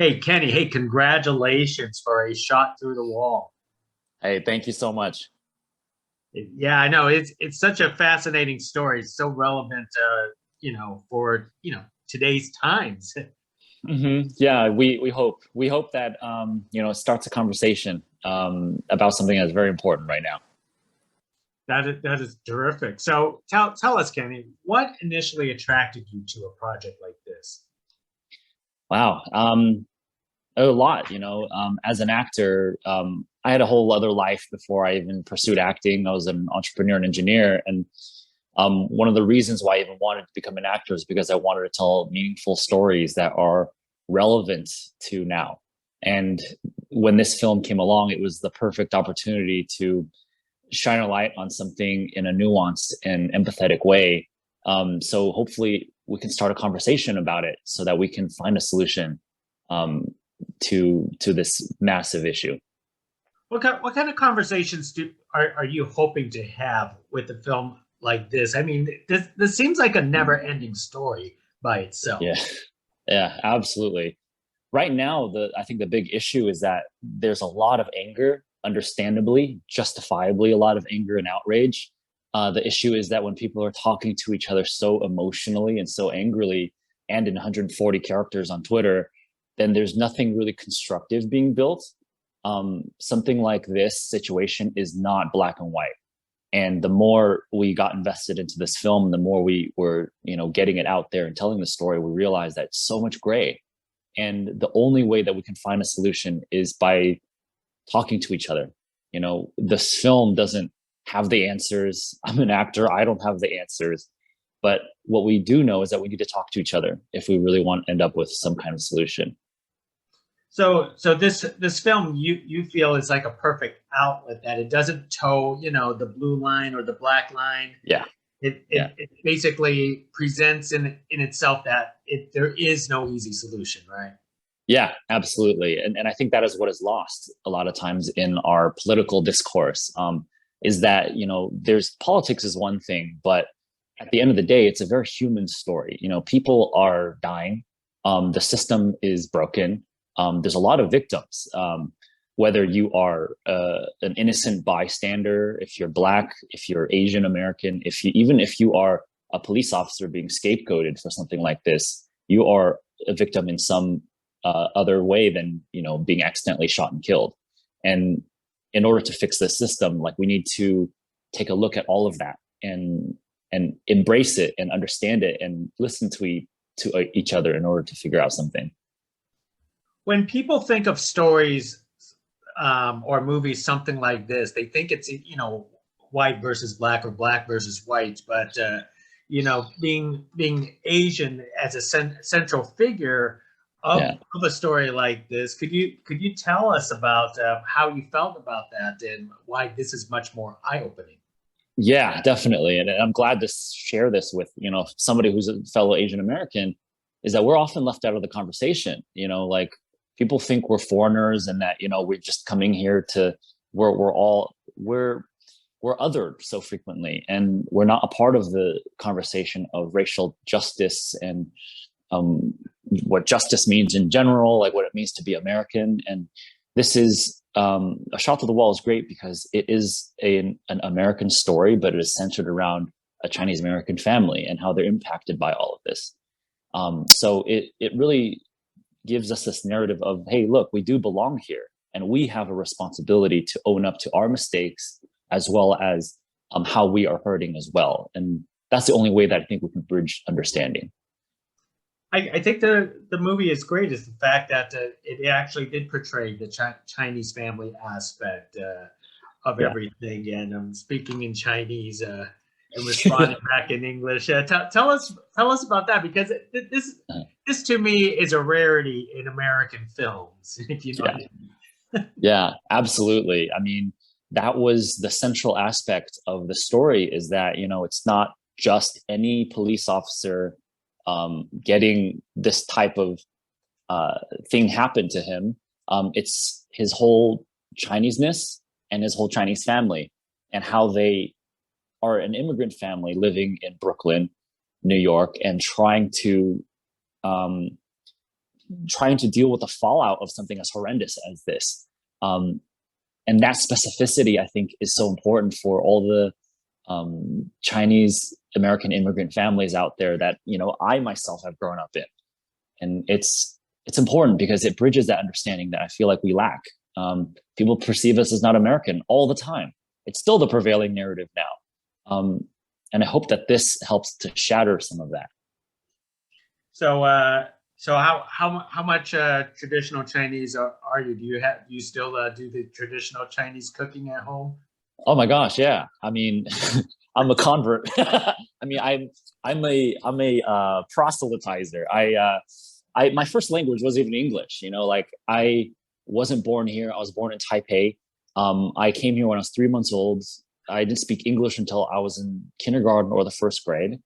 Hey, Kenny, hey, congratulations for a shot through the wall. Hey, thank you so much. Yeah, I know it's such a fascinating story. It's so relevant, for today's times. Yeah, we hope that it starts a conversation about something that's very important right now. That is terrific. So tell us, Kenny, what initially attracted you to a project like this? Wow, a lot. As an actor, I had a whole other life before I even pursued acting. I was an entrepreneur and engineer, and one of the reasons why I even wanted to become an actor is because I wanted to tell meaningful stories that are relevant to now. And when this film came along, it was the perfect opportunity to shine a light on something in a nuanced and empathetic way. So hopefully we can start a conversation about it so that we can find a solution um, to this massive issue. What kind of conversations are you hoping to have with a film like this? I mean, this seems like a never-ending story by itself. Yeah, yeah, absolutely. Right now, the I think the big issue is that there's a lot of anger, understandably, justifiably, a lot of anger and outrage. The issue is that when people are talking to each other so emotionally and so angrily, and in 140 characters on Twitter, then there's nothing really constructive being built. Something like this situation is not black and white. And the more we got invested into this film, the more we were, getting it out there and telling the story, we realized that it's so much gray, and the only way that we can find a solution is by talking to each other. This film doesn't have the answers. I'm an actor, I don't have the answers. But what we do know is that we need to talk to each other if we really want to end up with some kind of solution. So this film you feel is like a perfect outlet that it doesn't toe, the blue line or the black line. Yeah. It Yeah. it, it basically presents in itself that there is no easy solution, right? Yeah, absolutely. And I think that is what is lost a lot of times in our political discourse, is that, there's politics is one thing, but at the end of the day, it's a very human story. People are dying. The system is broken. There's a lot of victims. Whether you are an innocent bystander, if you're black, if you're Asian American, even if you are a police officer being scapegoated for something like this, you are a victim in some other way than being accidentally shot and killed. And in order to fix this system, like, we need to take a look at all of that and embrace it and understand it and listen to each other in order to figure out something. When people think of stories or movies, something like this, they think it's white versus black or black versus white. But being Asian as a central figure Yeah. of a story like this, could you tell us about how you felt about that and why this is much more eye opening? Yeah, definitely. And I'm glad to share this with, somebody who's a fellow Asian American, is that we're often left out of the conversation. Like, people think we're foreigners and that, we're just coming here to, we're othered so frequently, and we're not a part of the conversation of racial justice and um, what justice means in general, like what it means to be American. And this is a shot to the wall is great because it is an American story, but it is centered around a Chinese American family and how they're impacted by all of this. So it really gives us this narrative of, hey, look, we do belong here, and we have a responsibility to own up to our mistakes as well as how we are hurting as well. And that's the only way that I think we can bridge understanding. I think the movie is great is the fact that it actually did portray the Chinese family aspect of Yeah. everything, and speaking in Chinese and responding back in English. Tell us about that because this to me is a rarity in American films. If you know what Yeah. I mean. Yeah, absolutely. I mean, that was the central aspect of the story, is that, it's not just any police officer getting this type of thing happen to him. It's his whole Chineseness and his whole Chinese family, and how they are an immigrant family living in Brooklyn, New York, and trying to um, trying to deal with the fallout of something as horrendous as this. And that specificity, I think, is so important for all the Chinese American immigrant families out there that, you know, I myself have grown up in. And it's important because it bridges that understanding that I feel like we lack. People perceive us as not American all the time. It's still the prevailing narrative now. And I hope that this helps to shatter some of that. So, so how much traditional Chinese are you? Do you still do the traditional Chinese cooking at home? Oh my gosh, yeah. I mean, I'm a convert. I mean, I'm a proselytizer. My first language wasn't even English. You know, like I wasn't born here. I was born in Taipei. I came here when I was 3 months old. I didn't speak English until I was in kindergarten or the first grade.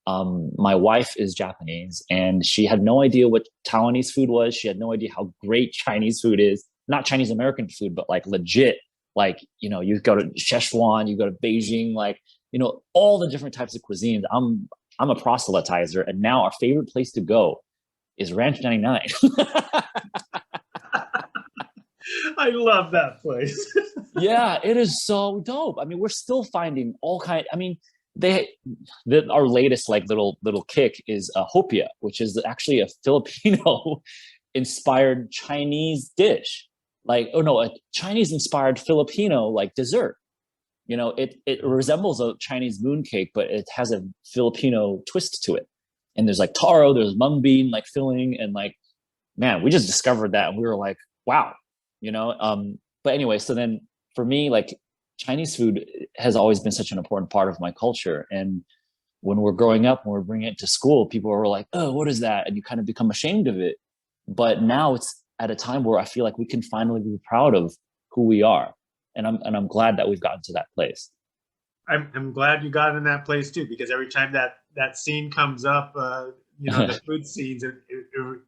My wife is Japanese, and she had no idea what Taiwanese food was. She had no idea how great Chinese food is. Not Chinese American food, but like legit. Like, you know, you go to Szechuan, you go to Beijing, like, you know, all the different types of cuisines. I'm a proselytizer, and now our favorite place to go is Ranch 99. I love that place. Yeah, it is so dope. I mean, we're still finding all kind. I mean, our latest like little kick is hopia, which is actually a Filipino inspired Chinese dish. Like, oh no, a Chinese inspired Filipino like dessert. You know, it resembles a Chinese mooncake, but it has a Filipino twist to it. And there's like taro, there's mung bean like filling, and like, man, we just discovered that, and we were like, wow, you know. But anyway, so then for me, like Chinese food has always been such an important part of my culture. And when we're growing up, when we're bringing it to school, people are like, oh, what is that? And you kind of become ashamed of it. But now it's at a time where I feel like we can finally be proud of who we are. And I'm glad that we've gotten to that place. I'm glad you got in that place too, because every time that scene comes up, you know, the food scenes, it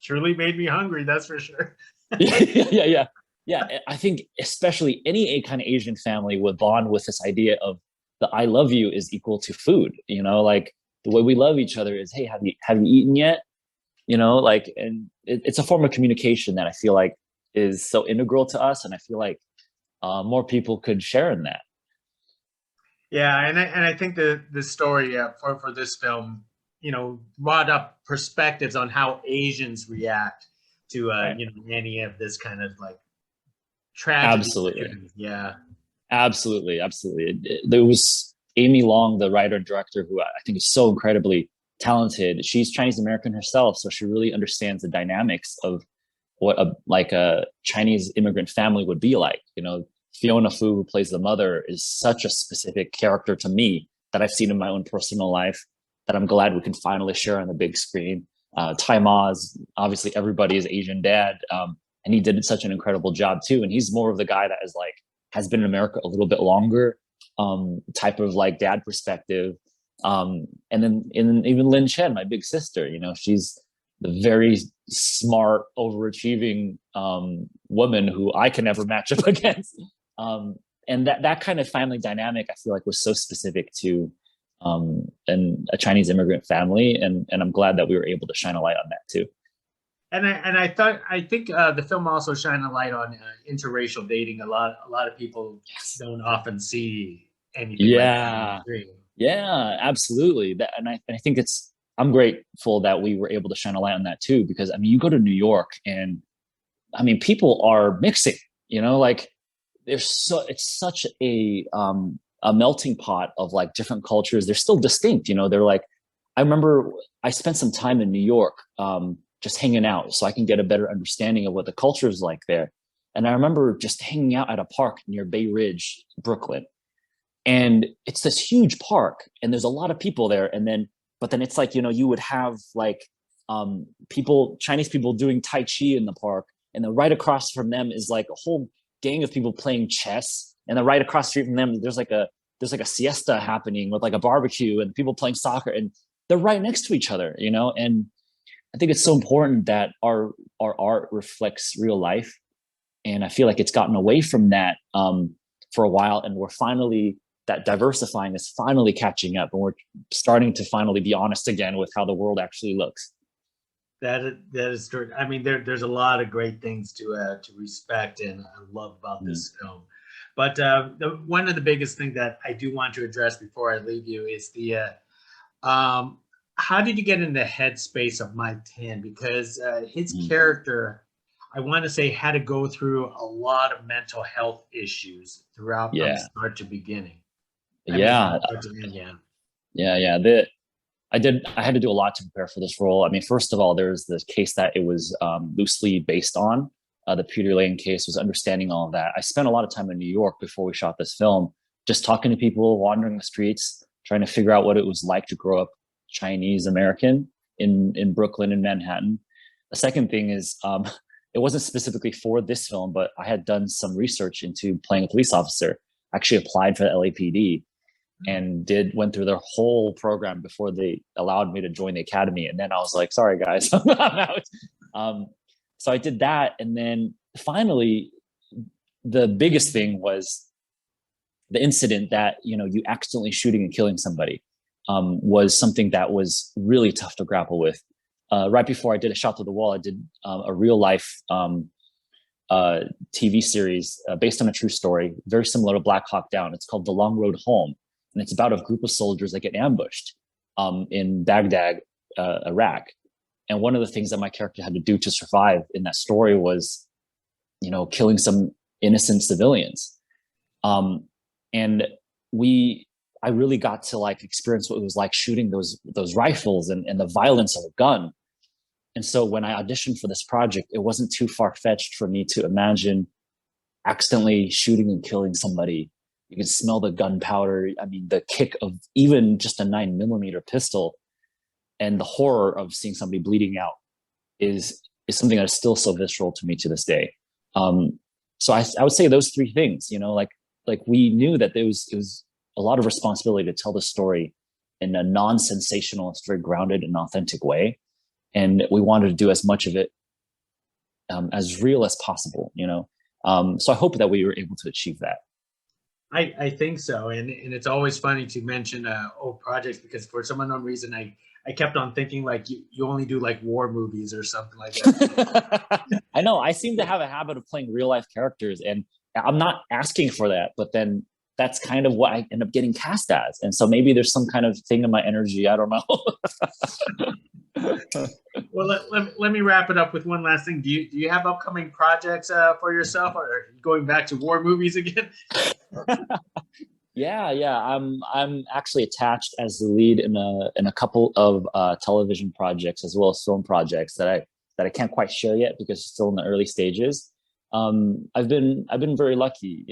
truly made me hungry. That's for sure. Yeah. I think especially any kind of Asian family would bond with this idea of the "I love you" is equal to food. You know, like the way we love each other is, hey, have you eaten yet? You know, like, and it's a form of communication that I feel like is so integral to us, and I feel like more people could share in that. Yeah, and I think the story for this film, you know, brought up perspectives on how Asians react to Right. you know, any of this kind of like tragedy. Absolutely. Yeah. Absolutely. There was Amy Long, the writer and director, who I think is so incredibly talented. She's Chinese American herself, so she really understands the dynamics of what a Chinese immigrant family would be like. You know, Fiona Fu, who plays the mother, is such a specific character to me that I've seen in my own personal life that I'm glad we can finally share on the big screen. Tai Ma's, obviously everybody is Asian dad, and he did such an incredible job too. And he's more of the guy that is like has been in America a little bit longer, type of like dad perspective. And then even Lin Chen, my big sister, you know, she's the very smart, overachieving woman who I can never match up against. And that kind of family dynamic, I feel like, was so specific to a Chinese immigrant family, and I'm glad that we were able to shine a light on that too. And I think the film also shined a light on interracial dating. A lot of people don't often see anything like that on the screen. Yeah, absolutely. And I think I'm grateful that we were able to shine a light on that too, because I mean, you go to New York and I mean, people are mixing, you know, like it's such a melting pot of like different cultures. They're still distinct, you know. They're like, I remember I spent some time in New York, just hanging out so I can get a better understanding of what the culture is like there. And I remember just hanging out at a park near Bay Ridge, Brooklyn. And it's this huge park and there's a lot of people there. But then it's like, you know, you would have like Chinese people doing Tai Chi in the park. And then right across from them is like a whole gang of people playing chess. And then right across the street from them, there's like a siesta happening with like a barbecue and people playing soccer, and they're right next to each other, you know? And I think it's so important that our art reflects real life. And I feel like it's gotten away from that for a while. And that diversifying is finally catching up, and we're starting to finally be honest again with how the world actually looks. That is true. I mean, there's a lot of great things to respect and love about Mm, this film. But one of the biggest things that I do want to address before I leave you is the um, how did you get in the headspace of Mike Tan? Because his mm. character, I want to say, had to go through a lot of mental health issues throughout from Yeah, start to beginning. I mean, from yeah, start to end, yeah. yeah. I had to do a lot to prepare for this role. I mean, first of all, there's this case that it was loosely based on. The Peter Lane case, was understanding all of that. I spent a lot of time in New York before we shot this film, just talking to people, wandering the streets, trying to figure out what it was like to grow up Chinese American in Brooklyn and Manhattan. The second thing is, it wasn't specifically for this film, but I had done some research into playing a police officer. Actually applied for the LAPD and went through their whole program before they allowed me to join the academy. And then I was like, sorry guys, I'm out. So I did that, and then finally, the biggest thing was the incident that you accidentally shooting and killing somebody was something that was really tough to grapple with. Right before I did a shot to the wall, I did a real life TV series based on a true story, very similar to Black Hawk Down. It's called The Long Road Home, and it's about a group of soldiers that get ambushed in Baghdad, Iraq. And one of the things that my character had to do to survive in that story was, killing some innocent civilians. And I really got to experience what it was like shooting those rifles and the violence of a gun. And so when I auditioned for this project, it wasn't too far-fetched for me to imagine accidentally shooting and killing somebody. You can smell the gunpowder. I mean, the kick of even just a 9mm pistol, and the horror of seeing somebody bleeding out is something that is still so visceral to me to this day. So I would say those three things. We knew that it was a lot of responsibility to tell the story in a non-sensationalist, very grounded and authentic way, and we wanted to do as much of it as real as possible. So I hope that we were able to achieve that. I think so, and it's always funny to mention old projects because for some unknown reason I kept on thinking like you only do like war movies or something like that. I know. I seem to have a habit of playing real life characters, and I'm not asking for that, but then that's kind of what I end up getting cast as. And so maybe there's some kind of thing in my energy. I don't know. Well, let me wrap it up with one last thing. Do you have upcoming projects for yourself, or going back to war movies again? Yeah. I'm actually attached as the lead in a couple of television projects as well as film projects that I can't quite share yet because it's still in the early stages. I've been very lucky.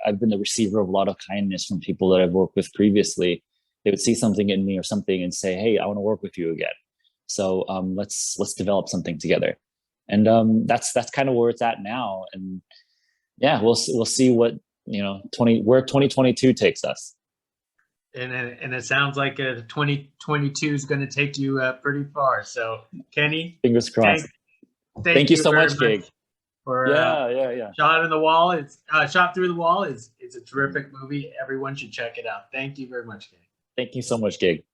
I've been the receiver of a lot of kindness from people that I've worked with previously. They would see something in me or something and say, "Hey, I want to work with you again. So let's develop something together." And that's kind of where it's at now. And yeah, we'll see what where 2022 takes us. And it sounds like 2022 is going to take you pretty far. So Kenny, Fingers crossed. Thank you so much, Gig. For yeah. Shot in the Wall. It's Shot Through the Wall. It's a terrific movie. Everyone should check it out. Thank you very much, Kenny. Thank you so much, Gig.